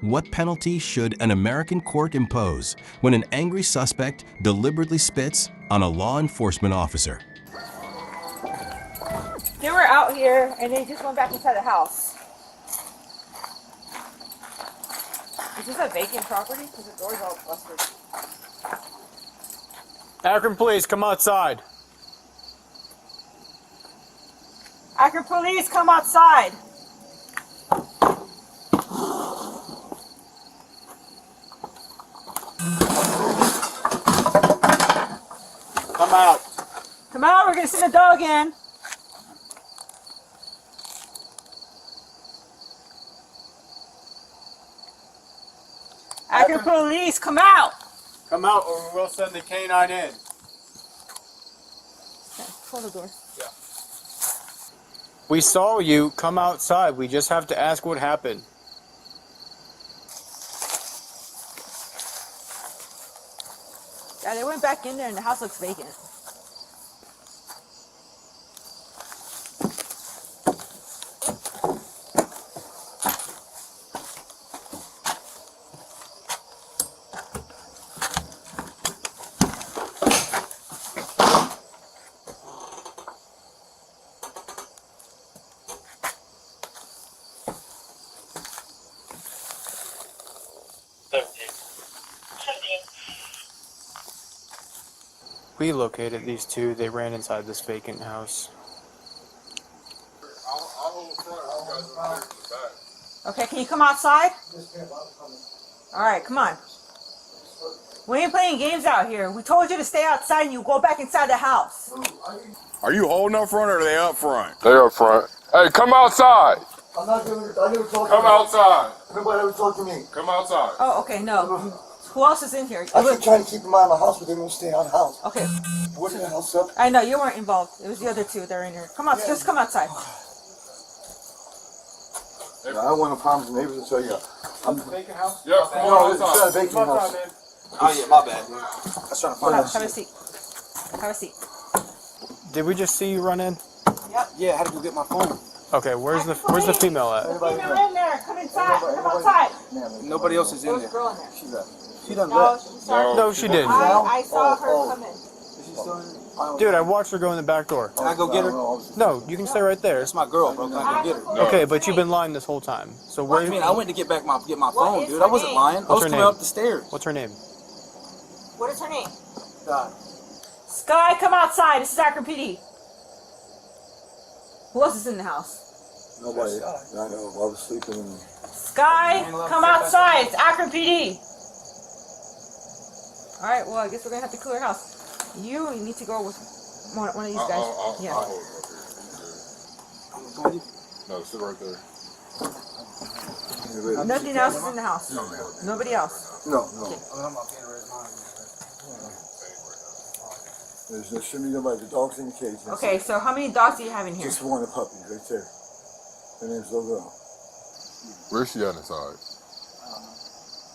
What penalty should an American court impose when an angry suspect deliberately spits on a law enforcement officer? They were out here and they just went back inside the house. Is this a vacant property? Because the door's all busted. Akron police, come outside. Akron police, come outside. Come out. Come out, we're gonna send the dog in. Akron police, come out. Come out or we'll send the canine in. Okay, hold the door. Yeah. We saw you. Come outside. We just have to ask what happened. Yeah, they went back in there and the house looks vacant. We located these two. They ran inside this vacant house. Okay, can you come outside? Alright, come on. We ain't playing games out here. We told you to stay outside and you go back inside the house. Are you holding up front or are they up front? They up front. Hey, come outside. I'm not doing it. I never talked Come to you. outside. Nobody ever talked to me. Come outside. Oh, okay, no. Who else is in here? I keep trying to keep them out of the house, but they won't stay out of the house. Okay. What's the house up? I know, you weren't involved. It was the other two that are in here. Come on, just come outside. I don't want no problems with neighbors until you. I'm Vacant house? Yeah, come no, on it's outside. not a vacant Come house. outside, man. Oh yeah, my bad. I was trying to find Have out. a seat. Have a seat. Did we just see you run in? Yeah, I had to go get my phone. Okay, where's the female at? Female in there. Come inside. Come outside. Nobody else is There in was a there. girl in there. She's up. She done No, left. she started. No, she didn't. I saw her come in. Is she still in there? Dude, I watched her go in the back door. Can I go get her? No, you can stay right there. That's my girl, bro. Can I go get her? Okay, but you've been lying this whole time. So What where? do you mean? I went to get my What phone, is dude. her I wasn't name? lying. I What's was her coming name? up the stairs. What's her name? What is her name? God. Sky, come outside. This is Akron PD. Who else is in the house? Nobody. I know. I was sleeping. And Sky, come outside. It's Akron PD. All right. Well, I guess we're gonna have to clear your house. You need to go with one of these guys. Yeah. I'll hold it up here. No, sit right there. Nothing else is in the house. Nobody else. no. Okay. There shouldn't be nobody. The dog's in the cage. Okay. So how many dogs do you have in here? Just one, a puppy, right there. Her name's Logo. Where's she at inside?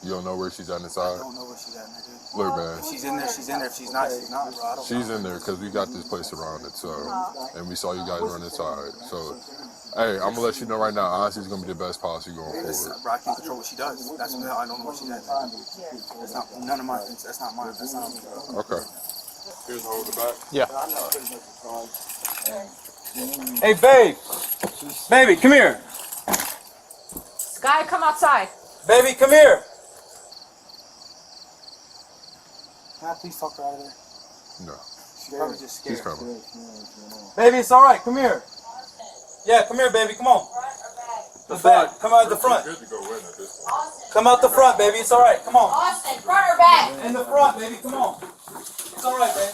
You don't know where she's at I inside? don't know where she's at, nigga. Look, man. If she's in there, she's in there. If she's not, she's not, bro. I don't She's in there because we got this place surrounded, so, and we saw you guys run inside. So, hey, I'm gonna let you know right now, honestly, it's gonna be the best policy going forward. Bro, I can't control what she does. That's what I don't know what she's at. That's not none of my. That's not mine. That's not me, bro. Okay. Here's the hold the back. Yeah. Hey, babe. Baby, come here. Sky, come outside. Baby, come here. Can I please talk her out of there? No. She probably just scared. He's coming. Baby, it's all right. Come here. Yeah, come here, baby. Come on. The back. Come out the front. Good to go in at this point. Come out the front, baby. It's all right. Come on. Austin, front or back? In the front, baby. Come on. It's all right, baby.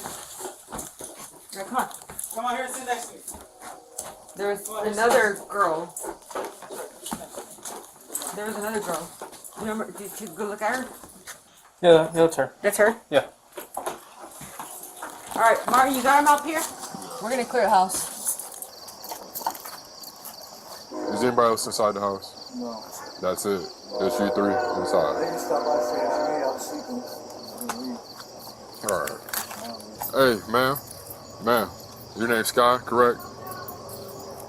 Yeah, come on. Come on here and sit next to me. There's another girl. There was another girl. Remember? Did you go look at her? Yeah, that's her. That's her? Yeah. All right, Martin, you got him up here? We're going to clear the house. Is anybody else inside the house? No. That's it. There's you three They inside. just stopped by saying to me, I was sleeping. All right. Hey, ma'am. Ma'am, your name's Sky, correct?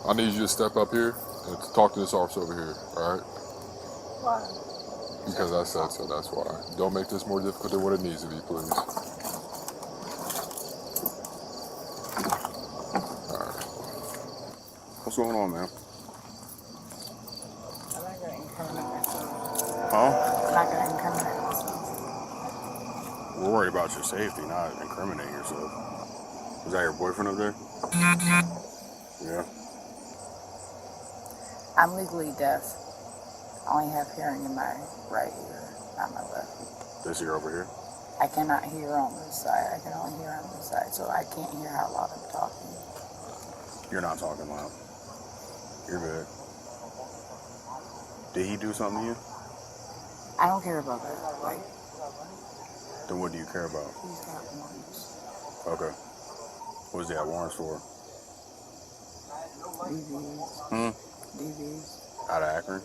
I need you to step up here and talk to this officer over here, all right? Why? Because I said so, that's why. Don't make this more difficult than what it needs to be, please. Alright. What's going on, man? I'm not gonna incriminate myself. Huh? I'm not gonna incriminate myself. We're worried about your safety, not incriminating yourself. Is that your boyfriend up there? Yeah. I'm legally deaf. I only have hearing in my right ear, not my left. This ear over here? I cannot hear on this side. I can only hear on this side, so I can't hear how loud I'm talking. You're not talking loud. You're good. Did he do something to you? I don't care about that. Like, Then what do you care about? he's got warrants. Okay. What does he have warrants for? DVs. DVs. Out of Akron?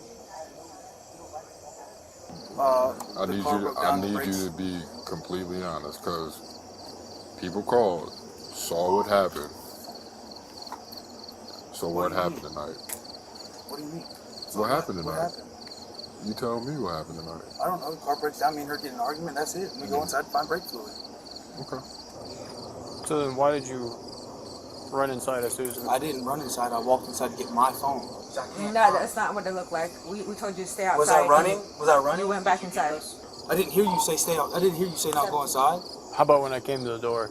I need you to be completely honest, because people called, saw what happened. So what happened tonight? What do you mean? What happened What tonight? happened? You tell me what happened tonight. I don't know. The car breaks down. Me and her get in an argument. That's it. And we go inside to find brake fluid. Okay. So then why did you run inside as soon as... I didn't run inside. I walked inside to get my phone. No, that's not what it looked like. We told you to stay outside. Was I running? Was I running? You went back inside. I didn't hear you say stay out. I didn't hear you say not go inside. How about when I came to the door?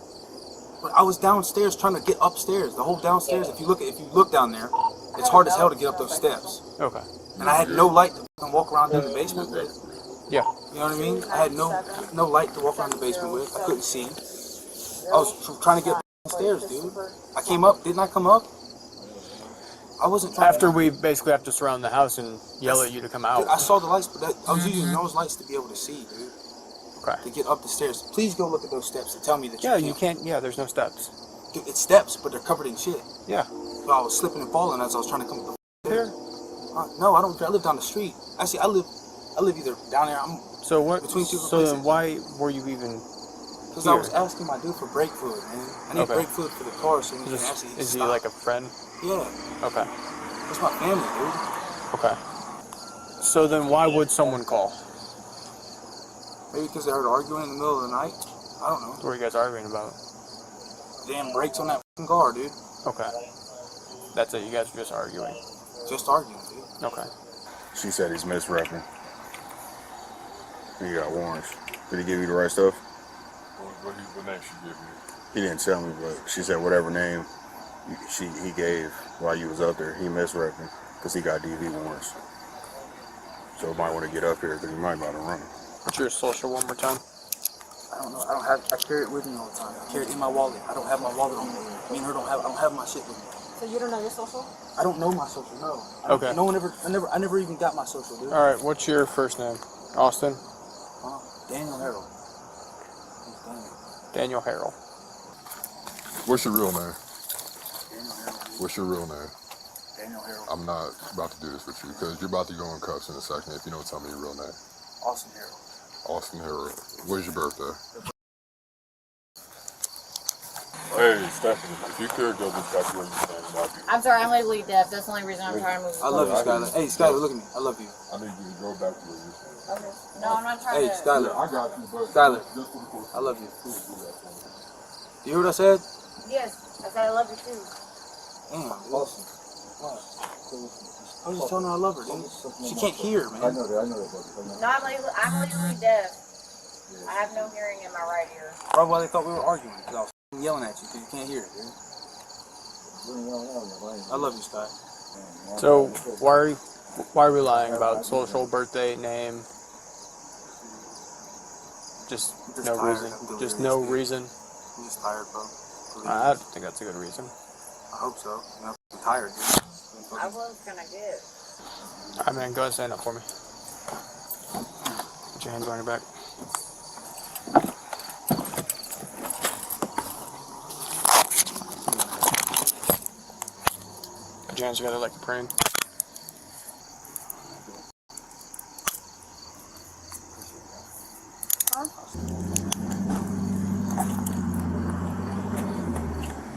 But I was downstairs trying to get upstairs. The whole downstairs. If you look down there, it's hard as hell to get up those steps. Okay. And I had no light to fucking walk around in the basement with. Yeah. You know what I mean? I had no light to walk around the basement with. I couldn't see. I was trying to get upstairs, dude. I came up. Didn't I come up? I wasn't trying After we basically have to surround the house and yell at you to come out. Dude, I saw the lights, but I was using those lights to be able to see, dude. Okay. To get up the stairs. Please go look at those steps and tell me that Yeah, you can't. Yeah, there's no steps. Dude, it's steps, but they're covered in shit. Yeah. So I was slipping and falling as I was trying to come up the Here. No, I don't. I live down the street. Actually, I live either down there. I'm So what? between two So places. then why were you even? Because I was asking my dude for brake fluid, man. I need Okay. brake fluid for the car so we can Is, actually is he stop. like a friend? Yeah, Okay. that's my family, dude. Okay. So then why would someone call? Maybe because they heard arguing in the middle of the night. I don't know. What were you guys arguing about? Damn brakes on that fucking car, dude. Okay. That's it. You guys were just arguing. Just arguing, dude. Okay. She said he's misrepping. He got warrants. Did he give you the right stuff? What name she give you? He didn't tell me, but she said whatever name he gave while you was up there, he misrepping because he got DV warrants. So you might want to get up here because you might about to run. What's your social one more time? I don't know. I carry it with me all the time. I carry it in my wallet. I don't have my wallet on me. Me and her I don't have my shit with me. So you don't know your social? I don't know my social, no. Okay. No one ever, I never even got my social, dude. All right. What's your first name? Austin. Daniel Harold. Daniel Harrell. What's your real name? Daniel Harold. What's your real name? Daniel Harold. I'm not about to do this with you because you're about to go in cuffs in a second if you don't tell me your real name. Austin Harold. Austin Harold. When's your birthday? Hey, Stephanie, if you could go just back where you stand, that'd be. I'm sorry, I'm legally deaf. That's the only reason I'm trying to move. I love you, Skylar. Hey, Skylar, look at me. I love you. I need you to go back to where you stand. Okay. No, I'm not trying Hey, to. Skylar. I got you, but Skylar. just for the course. I love you. Please do that for me. You hear what I said? Yes, I said I love you too. Damn, awesome. I was just telling her I love her, dude. She can't hear, man. I know that, buddy. No, I'm legally deaf. I have no hearing in my right ear. Probably why they thought we were arguing, because I was yelling at you because you can't hear it, dude. I love you, Sky. So why are we lying about social, birthday, name? Just no tired. reason. I'm Just delirious, no dude. reason. I'm just tired, bro. I don't think that's a good reason. I hope so. I'm tired, dude. I was gonna get. All right, man. Go ahead and stand up for me. Put your hands on your back. Put your hands together like you're praying.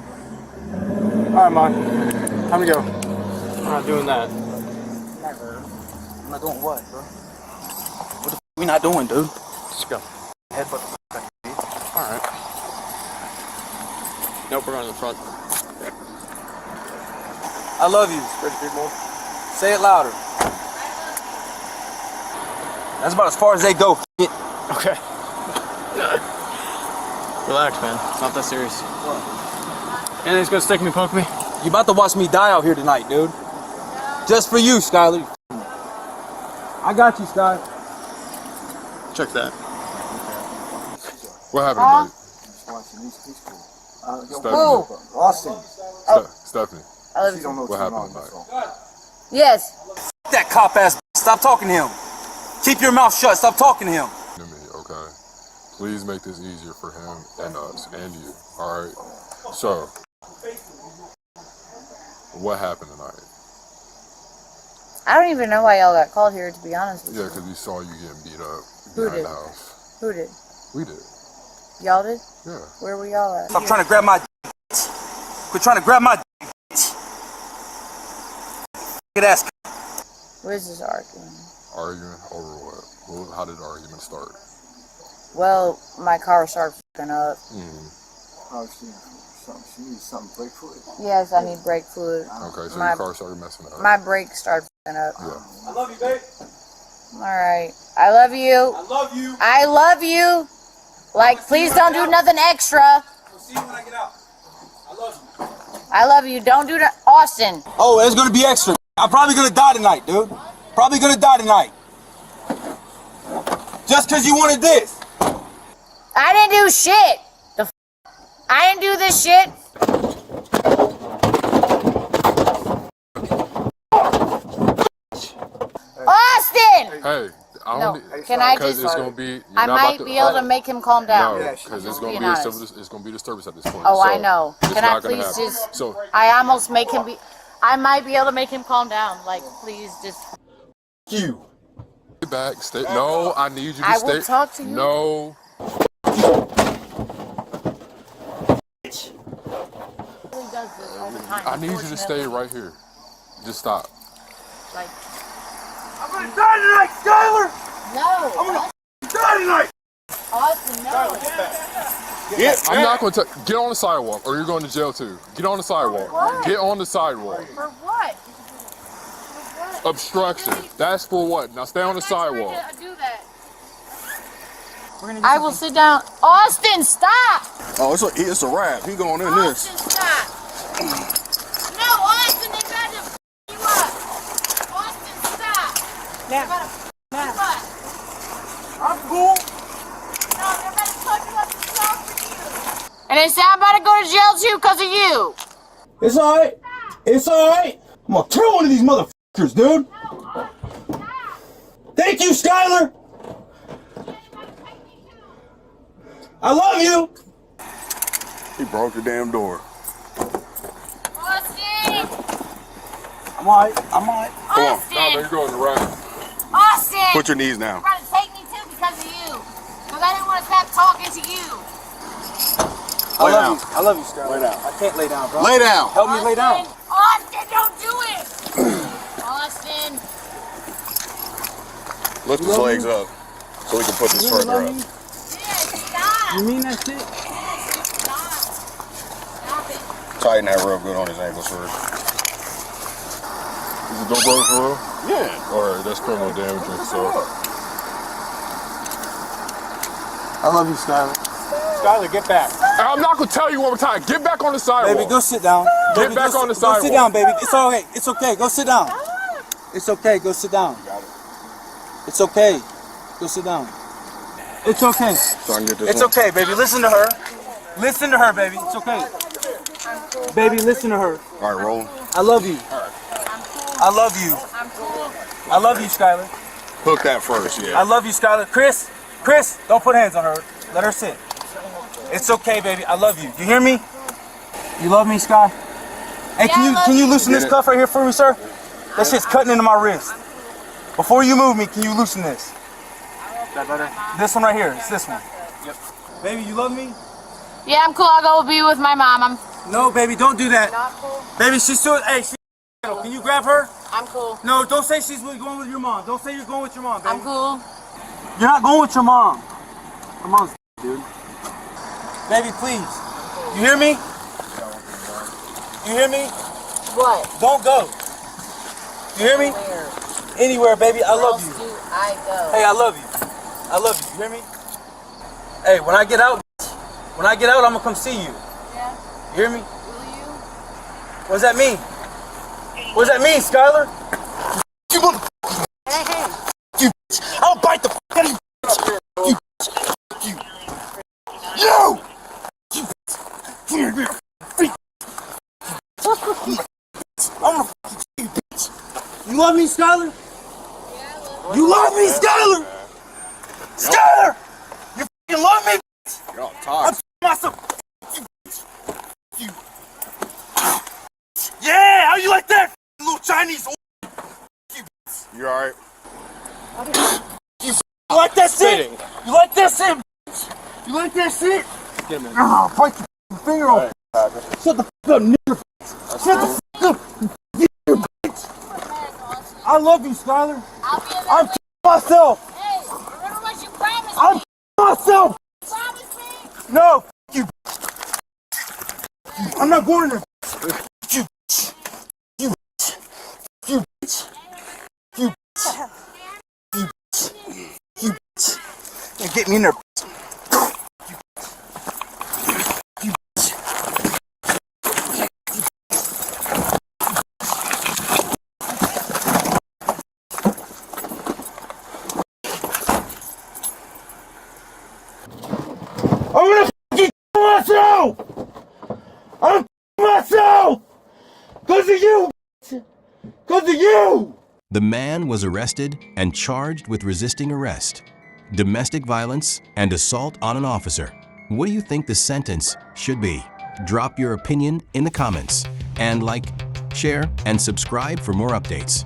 All right, Mon. Time to go. I'm not doing that. Never. I'm not doing what, bro? We not doing, dude. Let's go. Headbutt. All right. Nope, we're on the front. I love you. Say it louder. That's about as far as they go. Okay. Relax, man. It's not that serious. Anything's gonna stick me, poke me? You about to watch me die out here tonight, dude. Just for you, Skyler. I got you, Sky. Check that. What happened tonight? Who? Austin. Stephanie. She don't know What what's happened going on, tonight? that's all. Yes. That cop ass. Stop talking to him. Keep your mouth shut. Stop talking to him. To me, okay? Please make this easier for him and us and you, all right? So, what happened tonight? I don't even know why y'all got called here, to be honest with Yeah, you. because we saw you getting beat up Who behind did? the house. Who did? We did. Y'all did? Yeah. Where were y'all at? Stop trying to grab my. Quit trying to grab my. Get ass. Where's this arguing? Arguing over what? How did the argument start? Well, my car started fucking up. Oh, she needs something to break fluid. Yes, I need brake fluid. Okay, so My- your car started messing up. My brakes started fucking up. Yeah. I love you, babe. Alright. I love you. I love you. I love you. Like, please don't do nothing extra. We'll see you when I get out. I love you. I love you. Don't do that. Austin. Oh, it's gonna be extra. I'm probably gonna die tonight, dude. Probably gonna die tonight. Just cause you wanted this. I didn't do shit. I didn't do this shit. Austin! Hey, I No, don't. can I Because just? it's gonna be. You're I not might about be able to make him calm down. No, because it's gonna Being be honest. it's gonna be disturbance at this point. Oh, so I know. it's Can I not gonna please happen. just? So I almost make him be. I might be able to make him calm down. Like, please just. you. Stay back. Stay. No, I need you to I stay. will talk to you. No. He does this all the time. I need you to stay right here. Just stop. Like, I'm gonna die tonight, Skyler! no. I'm gonna die tonight! Austin, no. I'm not going to get on the sidewalk, or you're going to jail too. Get on the sidewalk. what? Get on the sidewalk. For what? Obstruction. That's for what? Now stay on the sidewalk. Do that. I will sit down. Austin, stop! Oh, it's a wrap. He going in this. Austin, stop! No, Austin, they got to f you up. Austin, stop! They're about to f you up. I'm cool. No, they're about to fuck you up and stop for you. And they say I'm about to go to jail too because of you. It's alright. It's alright. I'm gonna kill one of these motherfuckers, dude. Thank you, Skyler. I love you. He broke the damn door. Austin! I'm alright. I'm alright. Come on. Austin! No, you're going to run. Austin! Put your knees You're down. about to take me too because of you. Because I didn't want to stop talking to you. I Lay love down. you. I love you, Skyler. Lay down. I can't lay down, bro. Lay down. Help me lay down. Austin, don't do it! Austin. Lift his legs up so we can put this further up. Yes, stop! You mean that shit? Stop. Stop it. Tighten that real good on his ankles first. Is the door broken for real? Yeah. Alright, that's criminal damage. So I love you, Skyler. Skyler, get back. I'm not going to tell you one more time. Get back on the sidewalk. Baby, go sit down. Get Baby, back go on the sit- Go sit sidewalk. down, baby. It's all right. It's okay. Go sit down. It's okay. Go sit down. It's okay. Go sit down. It's okay. So I can get this It's one. okay, baby. Listen to her. Listen to her, baby. It's okay. Baby, listen to her. All right, roll. I love you. I love you. I'm cool. I love you, Skyler. Hook that first, I yeah. love you, Skyler. Chris, don't put hands on her. Let her sit. It's okay, baby. I love you. You hear me? You love me, Sky? Hey, Yeah, I love can you you. loosen this Get it. cuff right here for me, sir? That shit's cutting into my wrist. Before you move me, can you loosen this? That better? This one right here. It's this one. Yep. Baby, you love me? Yeah, I'm cool. I'll go be with my mom. I'm No, baby, don't do that. not cool. Baby, she's still. Hey, can you grab her? I'm cool. No, don't say she's going with your mom. Don't say you're going with your mom, baby. I'm cool. You're not going with your mom. Your mom's dude. Baby, please. You hear me? You hear me? What? Don't go. You hear me? Where? Anywhere, baby. I Where love else you. do I go? Hey, I love you. I love you. You hear me? Hey, when I get out, I'm gonna come see you. Yeah. You hear me? Will you? What does that mean? What does that mean, Skylar? You mother- Hey, hey. You bitch. I'll bite the f out of you. You bitch. You. You. You bitch. Come here, come here. Freak. I'm gonna f you, bitch. You love me, Skylar? Yeah, look. You love me, Skylar? Skylar! You f***ing love me? Y'all I'm talk. myself. You bitch. You. Yeah, how you like that, little Chinese? You alright? You like that shit? You like that shit? You like that shit? Get him in. I'll bite your finger off. Shut the f up, nigger. Shut the f up, you bitch. I love you, Skylar. I'll be in there I'm with myself. Hey, remember what you promised I'm me? myself. Promise me? No, you. I'm not going there. You bitch. You bitch. You bitch. You bitch. You bitch. You bitch. You get me in there. I'm gonna f***ing kill myself! I'm f***ing myself! Cause of you! Cause of you! The man was arrested and charged with resisting arrest, domestic violence, and assault on an officer. What do you think the sentence should be? Drop your opinion in the comments and like, share, and subscribe for more updates.